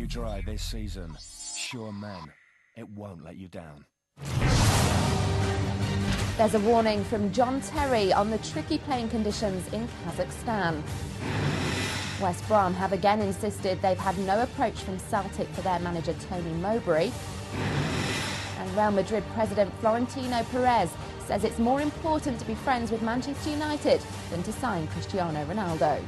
dry this season, Sure Men, it won't let you down. There's a warning from John Terry on the tricky playing conditions in Kazakhstan. West Brom have again insisted they've had no approach from Celtic for their manager Tony Mowbray. And Real Madrid president Florentino Perez says it's more important to be friends with Manchester United than to sign Cristiano Ronaldo.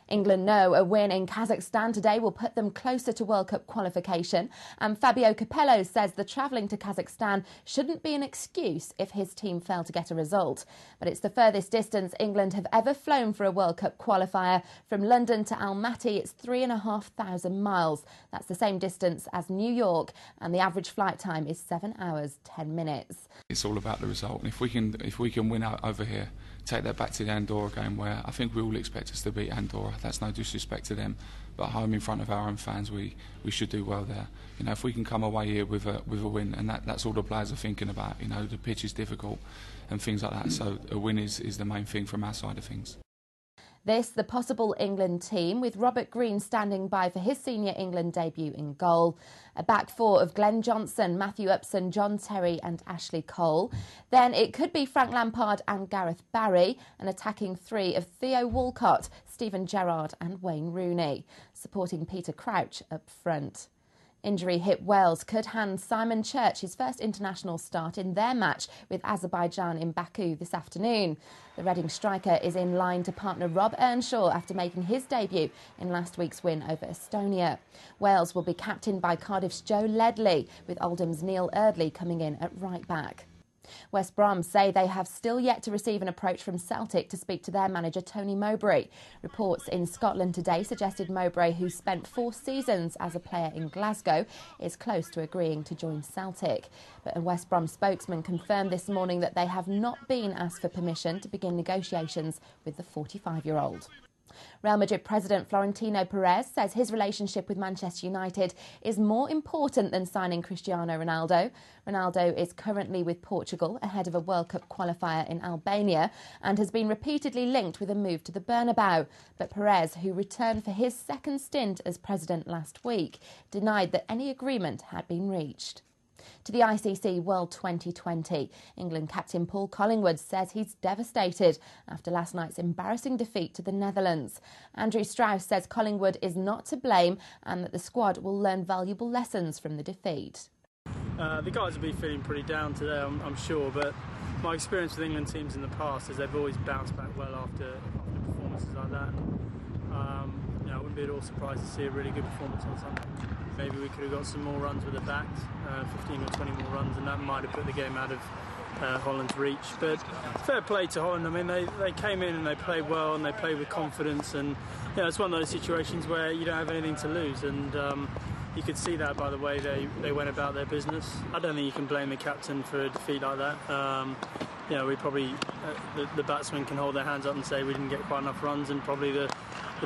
England know a win in Kazakhstan today will put them closer to World Cup qualification, and Fabio Capello says the travelling to Kazakhstan shouldn't be an excuse if his team fail to get a result. But it's the furthest distance England have ever flown for a World Cup qualifier. From London to Almaty, it's 3,500 miles. That's the same distance as New York, and the average flight time is 7 hours, 10 minutes. It's all about the result, and if we can win out over here, take that back to the Andorra game, where I think we all expect us to beat Andorra. That's no disrespect to them, but home in front of our own fans, we should do well there. You know, if we can come away here with a win, and that's all the players are thinking about. You know, the pitch is difficult and things like that, so a win is the main thing from our side of things. This, the possible England team, with Robert Green standing by for his senior England debut in goal. A back four of Glenn Johnson, Matthew Upson, John Terry and Ashley Cole. Then it could be Frank Lampard and Gareth Barry. An attacking three of Theo Walcott, Steven Gerrard and Wayne Rooney, supporting Peter Crouch up front. Injury hit Wales could hand Simon Church his first international start in their match with Azerbaijan in Baku this afternoon. The Reading striker is in line to partner Rob Earnshaw after making his debut in last week's win over Estonia. Wales will be captained by Cardiff's Joe Ledley, with Oldham's Neil Eardley coming in at right back. West Brom say they have still yet to receive an approach from Celtic to speak to their manager Tony Mowbray. Reports in Scotland today suggested Mowbray, who spent 4 seasons as a player in Glasgow, is close to agreeing to join Celtic. But a West Brom spokesman confirmed this morning that they have not been asked for permission to begin negotiations with the 45-year-old. Real Madrid president Florentino Perez says his relationship with Manchester United is more important than signing Cristiano Ronaldo. Ronaldo is currently with Portugal ahead of a World Cup qualifier in Albania and has been repeatedly linked with a move to the Bernabeu. But Perez, who returned for his second stint as president last week, denied that any agreement had been reached. To the ICC World 2020, England captain Paul Collingwood says he's devastated after last night's embarrassing defeat to the Netherlands. Andrew Strauss says Collingwood is not to blame and that the squad will learn valuable lessons from the defeat. The guys will be feeling pretty down today, I'm sure, but my experience with England teams in the past is they've always bounced back well after performances like that. I wouldn't be at all surprised to see a really good performance on Sunday. Maybe we could have got some more runs with the backs, 15 or 20 more runs, and that might have put the game out of Holland's reach. But fair play to Holland. I mean, they came in and they played well and they played with confidence, and it's one of those situations where you don't have anything to lose, and you could see that by the way they went about their business. I don't think you can blame the captain for a defeat like that. We probably the batsmen can hold their hands up and say we didn't get quite enough runs, and probably the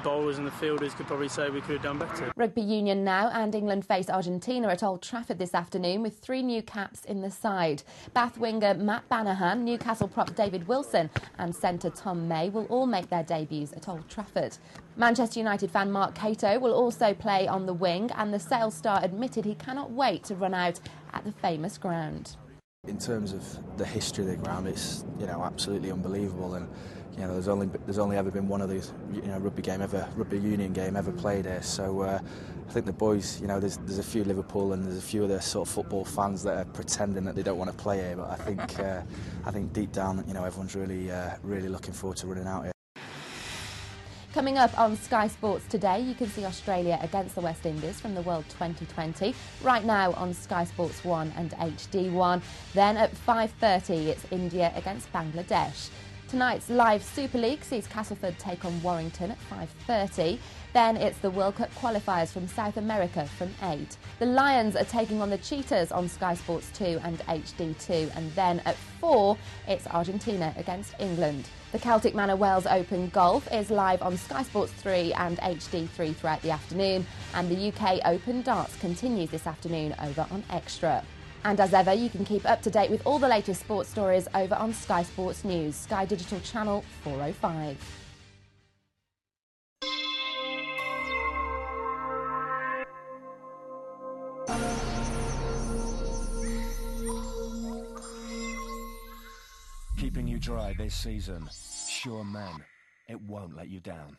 bowlers and the fielders could probably say we could have done better. Rugby union now, and England face Argentina at Old Trafford this afternoon with 3 new caps in the side. Bath winger Matt Banahan, Newcastle prop David Wilson and centre Tom May will all make their debuts at Old Trafford. Manchester United fan Mark Cato will also play on the wing, and the Sale star admitted he cannot wait to run out at the famous ground. In terms of the history of the ground, it's absolutely unbelievable, and there's only ever been one of these rugby union game ever played here. So I think the boys, there's a few Liverpool and there's a few other sort of football fans that are pretending that they don't want to play here, but I think deep down, everyone's really looking forward to running out here. Coming up on Sky Sports today, you can see Australia against the West Indies from the World 2020. Right now on Sky Sports 1 and HD1. Then at 5:30, it's India against Bangladesh. Tonight's live Super League sees Castleford take on Warrington at 5:30. Then it's the World Cup qualifiers from South America from 8. The Lions are taking on the Cheetahs on Sky Sports 2 and HD2. And then at 4, it's Argentina against England. The Celtic Manor Wales Open Golf is live on Sky Sports 3 and HD3 throughout the afternoon. And the UK Open Darts continues this afternoon over on Extra. And as ever, you can keep up to date with all the latest sports stories over on Sky Sports News, Sky Digital Channel 405. keeping you dry this season. Sure Men, it won't let you down.